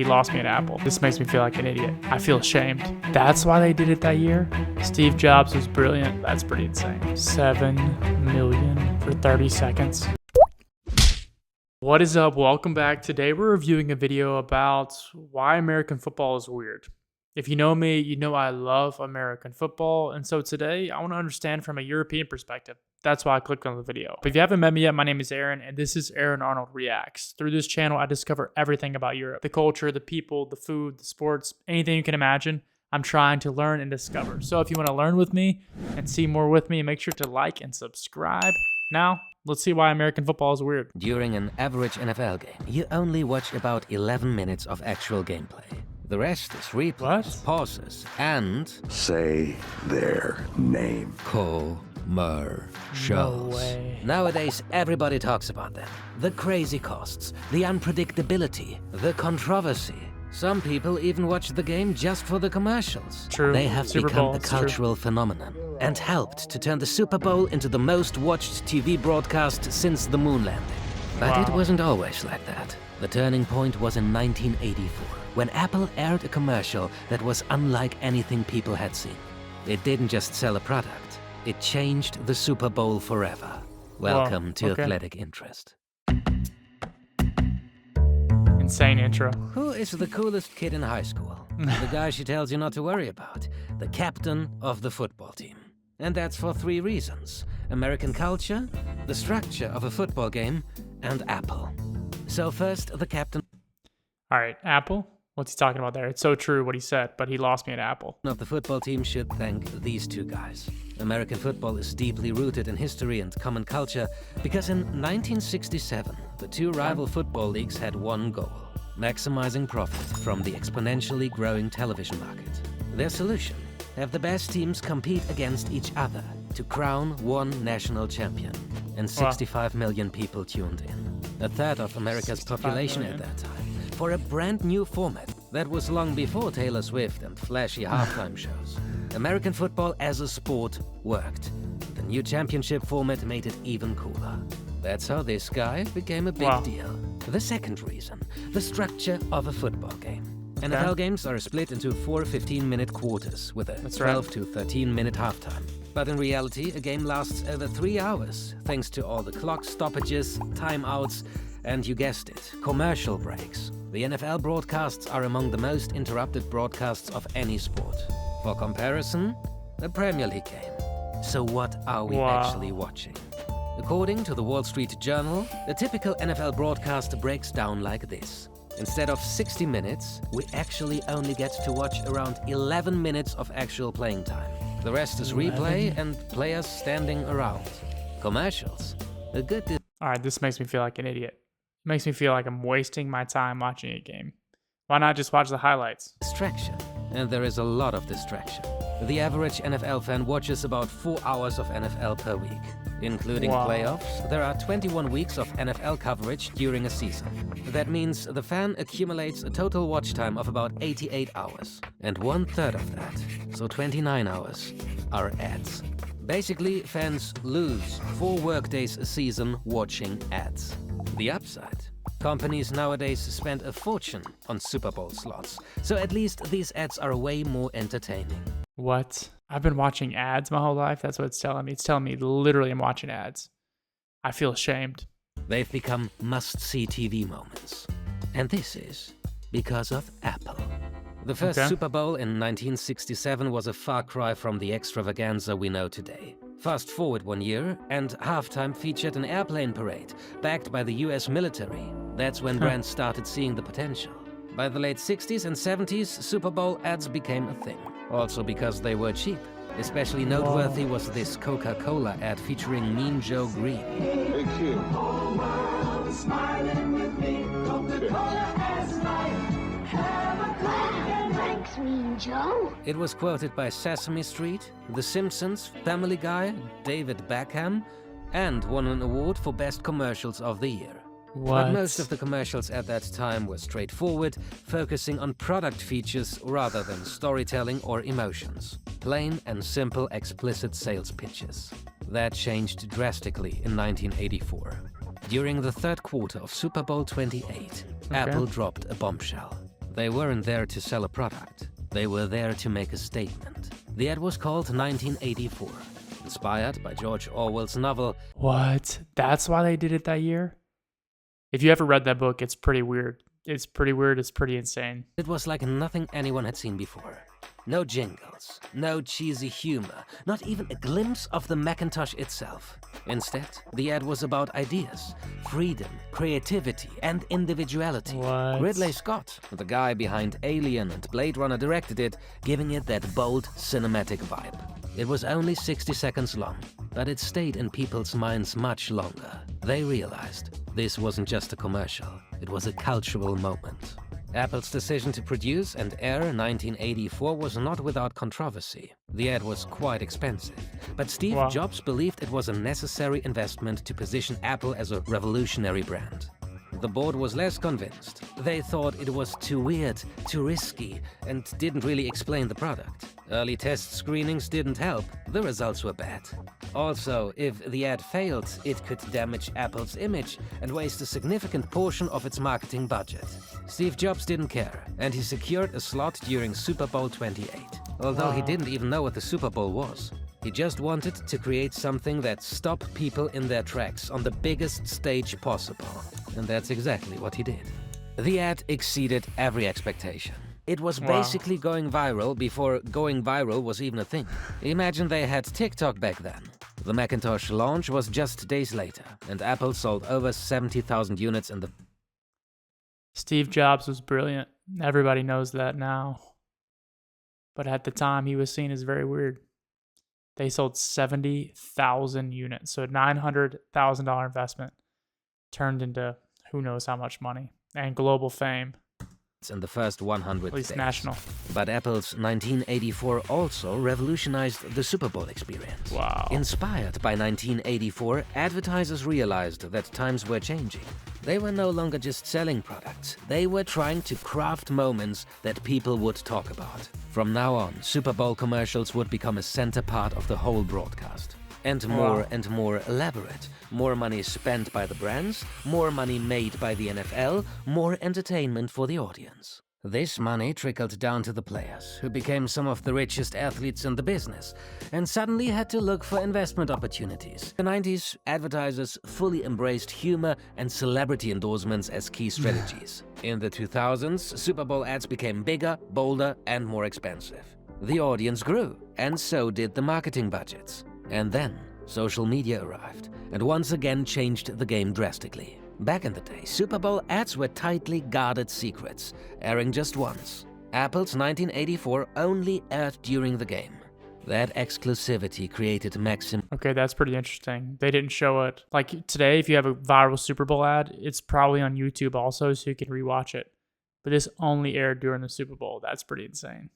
He lost me at Apple. This makes me feel like an idiot. I feel ashamed. That's why they did it that year? Steve Jobs was brilliant. That's pretty insane. 7 million for 30 seconds. What is up? Welcome back. Today we're reviewing a video about why American football is weird. If you know me, you know I love American football, and so today I want to understand from a European perspective. That's why I clicked on the video. But if you haven't met me yet, my name is Aaron, and this is Aaron Arnold Reacts. Through this channel, I discover everything about Europe. The culture, the people, the food, the sports, anything you can imagine. I'm trying to learn and discover. So if you want to learn with me and see more with me, make sure to like and subscribe. Now, let's see why American football is weird. During an average NFL game, you only watch about 11 minutes of actual gameplay. The rest is replays, pauses, and... say their name. commercials. No way. Nowadays, everybody talks about them. The crazy costs, the unpredictability, the controversy. Some people even watch the game just for the commercials. True. They have Super become Bowl, a it's cultural phenomenon and helped to turn the Super Bowl into the most watched TV broadcast since the moon landing. But Wow. it wasn't always like that. The turning point was in 1984, when Apple aired a commercial that was unlike anything people had seen. It didn't just sell a product, it changed the Super Bowl forever. Welcome to okay. Athletic Interest. Insane intro. Who is the coolest kid in high school? The guy she tells you not to worry about. The captain of the football team. And that's for 3 reasons. American culture, the structure of a football game, and Apple. So first, the captain All right, Apple? What's he talking about there? It's so true what he said, but he lost me at Apple. of the football team should thank these 2 guys. American football is deeply rooted in history and common culture because in 1967, the 2 rival football leagues had one goal: maximizing profit from the exponentially growing television market. Their solution: have the best teams compete against each other to crown one national champion. And 65 million people tuned in. A third of America's population at that time. For a brand new format that was long before Taylor Swift and flashy halftime shows. American football as a sport worked. The new championship format made it even cooler. That's how this guy became a big deal. The second reason: the structure of a football game. NFL games are split into 4 15-minute quarters with a 12 to 13-minute halftime. But in reality, a game lasts over 3 hours, thanks to all the clock stoppages, timeouts, and you guessed it, commercial breaks. The NFL broadcasts are among the most interrupted broadcasts of any sport. For comparison, the Premier League game. So what are we actually watching? According to the Wall Street Journal, a typical NFL broadcast breaks down like this. Instead of 60 minutes, we actually only get to watch around 11 minutes of actual playing time. The rest is replay and players standing around. Commercials. A good... All right, this makes me feel like an idiot. It makes me feel like I'm wasting my time watching a game. Why not just watch the highlights? distraction. And there is a lot of distraction. The average NFL fan watches about 4 hours of NFL per week. Including playoffs, there are 21 weeks of NFL coverage during a season. That means the fan accumulates a total watch time of about 88 hours. And 1/3 of that, so 29 hours, are ads. Basically, fans lose 4 workdays a season watching ads. The upside: companies nowadays spend a fortune on Super Bowl slots, so at least these ads are way more entertaining. What? I've been watching ads my whole life? That's what it's telling me. It's telling me literally I'm watching ads. I feel ashamed. They've become must-see TV moments. And this is because of Apple. The first Super Bowl in 1967 was a far cry from the extravaganza we know today. Fast forward 1 year, and halftime featured an airplane parade, backed by the US military. That's when brands started seeing the potential. By the late 60s and 70s, Super Bowl ads became a thing. Also because they were cheap. Especially noteworthy was this Coca-Cola ad featuring Mean Joe Green. Hey kid. Whole world is smiling with me. Coca-Cola has life. Have a Coke. Thanks, Mean Joe. It was quoted by Sesame Street, The Simpsons, Family Guy, David Beckham, and won an award for Best Commercials of the Year. But most of the commercials at that time were straightforward, focusing on product features rather than storytelling or emotions. Plain and simple explicit sales pitches. That changed drastically in 1984. During the third quarter of Super Bowl 28, Apple dropped a bombshell. They weren't there to sell a product. They were there to make a statement. The ad was called 1984, inspired by George Orwell's novel. What? That's why they did it that year? If you ever read that book, it's pretty weird. It's pretty weird. It's pretty insane. It was like nothing anyone had seen before. No jingles, no cheesy humor, not even a glimpse of the Macintosh itself. Instead, the ad was about ideas, freedom, creativity, and individuality. What? Ridley Scott, the guy behind Alien and Blade Runner, directed it, giving it that bold, cinematic vibe. It was only 60 seconds long, but it stayed in people's minds much longer. They realized this wasn't just a commercial, it was a cultural moment. Apple's decision to produce and air 1984 was not without controversy. The ad was quite expensive, but Steve Jobs believed it was a necessary investment to position Apple as a revolutionary brand. The board was less convinced. They thought it was too weird, too risky, and didn't really explain the product. Early test screenings didn't help. The results were bad. Also, if the ad failed, it could damage Apple's image and waste a significant portion of its marketing budget. Steve Jobs didn't care, and he secured a slot during Super Bowl 28, although he didn't even know what the Super Bowl was. He just wanted to create something that stopped people in their tracks on the biggest stage possible. And that's exactly what he did. The ad exceeded every expectation. It was basically going viral before going viral was even a thing. Imagine they had TikTok back then. The Macintosh launch was just days later, and Apple sold over 70,000 units in the... Steve Jobs was brilliant. Everybody knows that now. But at the time, he was seen as very weird. They sold 70,000 units. So a $900,000 investment turned into who knows how much money and global fame. In the first 100 At least days. national. But Apple's 1984 also revolutionized the Super Bowl experience. Wow. Inspired by 1984, advertisers realized that times were changing. They were no longer just selling products. They were trying to craft moments that people would talk about. From now on, Super Bowl commercials would become a center part of the whole broadcast. And more elaborate. More money spent by the brands, more money made by the NFL, more entertainment for the audience. This money trickled down to the players, who became some of the richest athletes in the business, and suddenly had to look for investment opportunities. In the 90s, advertisers fully embraced humor and celebrity endorsements as key strategies. In the 2000s, Super Bowl ads became bigger, bolder, and more expensive. The audience grew, and so did the marketing budgets. And then, social media arrived, and once again changed the game drastically. Back in the day, Super Bowl ads were tightly guarded secrets, airing just once. Apple's 1984 only aired during the game. That exclusivity created maximum... Okay, that's pretty interesting. They didn't show it. Like today, if you have a viral Super Bowl ad, it's probably on YouTube also, so you can rewatch it. But this only aired during the Super Bowl. That's pretty insane.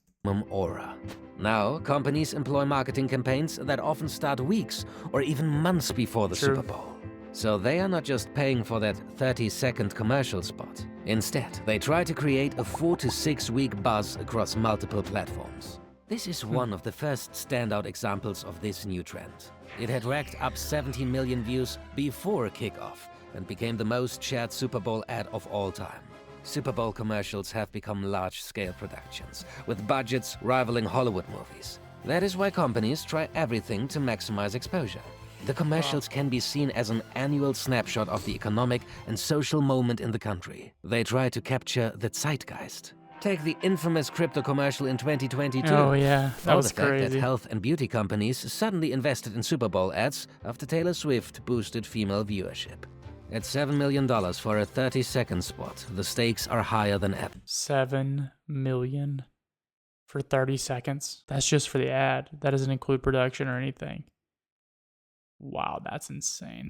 Aura. Now, companies employ marketing campaigns that often start weeks or even months before the Super Bowl. So they are not just paying for that 30-second commercial spot. Instead, they try to create a 4 to 6 week buzz across multiple platforms. This is one of the first standout examples of this new trend. It had racked up 17 million views before kickoff and became the most shared Super Bowl ad of all time. Super Bowl commercials have become large-scale productions, with budgets rivaling Hollywood movies. That is why companies try everything to maximize exposure. The commercials can be seen as an annual snapshot of the economic and social moment in the country. They try to capture the zeitgeist. Take the infamous crypto commercial in 2022. Oh yeah, that was the fact crazy. that health and beauty companies suddenly invested in Super Bowl ads after Taylor Swift boosted female viewership. At $7 million for a 30-second spot, the stakes are higher than ever. $7 million for 30 seconds. That's just for the ad. That doesn't include production or anything. Wow, that's insane.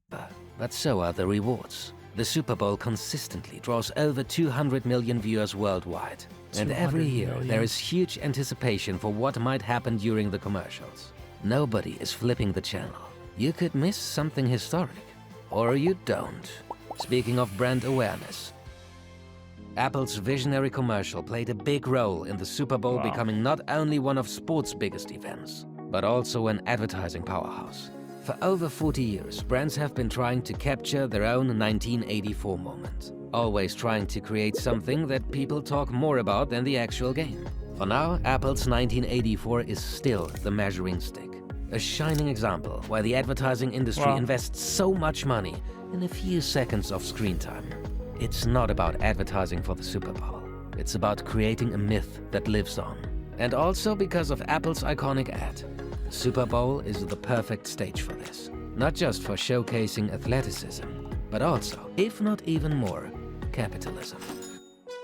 But so are the rewards. The Super Bowl consistently draws over 200 million viewers worldwide. And every year, there is huge anticipation for what might happen during the commercials. Nobody is flipping the channel. You could miss something historic. Or you don't. Speaking of brand awareness, Apple's visionary commercial played a big role in the Super Bowl becoming not only one of sports' biggest events, but also an advertising powerhouse. For over 40 years, brands have been trying to capture their own 1984 moment. always trying to create something that people talk more about than the actual game. For now, Apple's 1984 is still the measuring stick. A shining example why the advertising industry invests so much money in a few seconds of screen time. It's not about advertising for the Super Bowl. It's about creating a myth that lives on. And also because of Apple's iconic ad. The Super Bowl is the perfect stage for this. Not just for showcasing athleticism, but also, if not even more, capitalism.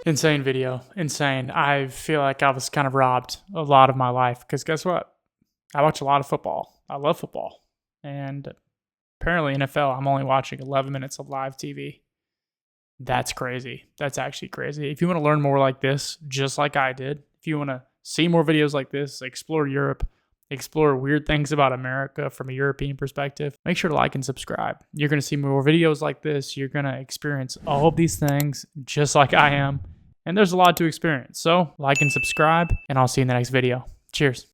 Insane video. Insane. I feel like I was kind of robbed a lot of my life because guess what? I watch a lot of football. I love football. And apparently NFL, I'm only watching 11 minutes of live TV. That's crazy. That's actually crazy. If you want to learn more like this, just like I did, if you want to see more videos like this, explore Europe, explore weird things about America from a European perspective, make sure to like and subscribe. You're going to see more videos like this. You're going to experience all of these things just like I am. And there's a lot to experience. So like and subscribe, and I'll see you in the next video. Cheers.